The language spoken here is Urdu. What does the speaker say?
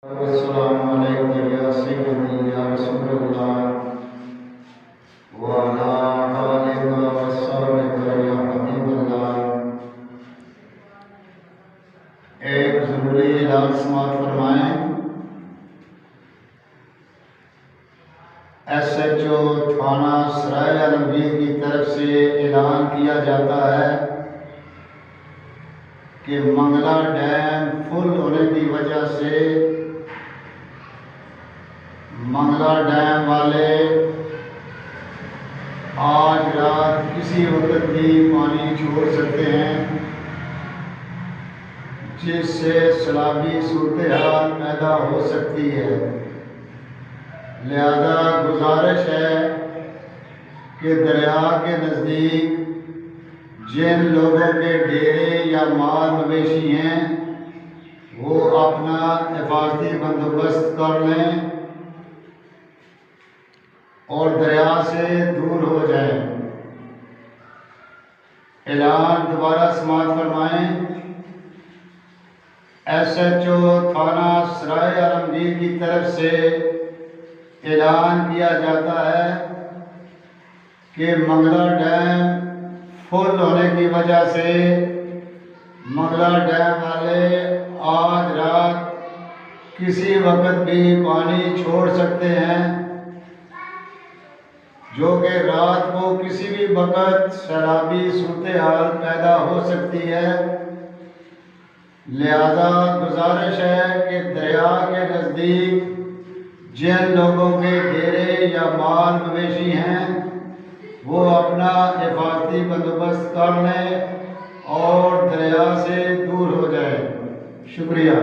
السلام علیکم یا سیدی یا رسول اللہ وعلی آلک و صحبک یا حبیب اللہ۔ ایک ضروری اعلان سماعت فرمائیں۔ ایس ایچ او تھانہ سرائے عالمگیر کی طرف سے اعلان کیا جاتا ہے کہ منگلا ڈیم فل ہونے کی وجہ سے منگلا ڈیم والے آج رات کسی وقت بھی پانی چھوڑ سکتے ہیں، جس سے سیلابی صورتحال پیدا ہو سکتی ہے۔ لہذا گزارش ہے کہ دریا کے نزدیک جن لوگوں کے ڈیرے یا مال مویشی ہیں وہ اپنا حفاظتی بندوبست کر لیں اور دریا سے دور ہو جائیں۔ اعلان دوبارہ سماعت فرمائیں۔ ایس ایچ او تھانہ سرائے عالمگیر کی طرف سے اعلان کیا جاتا ہے کہ منگلا ڈیم فل ہونے کی وجہ سے منگلا ڈیم والے آج رات کسی وقت بھی پانی چھوڑ سکتے ہیں، جو کہ رات کو کسی بھی وقت سیلابی صورتحال پیدا ہو سکتی ہے۔ لہذا گزارش ہے کہ دریا کے نزدیک جن لوگوں کے ڈیرے یا مال مویشی ہیں وہ اپنا حفاظتی بندوبست کر لیں اور دریا سے دور ہو جائیں۔ شکریہ۔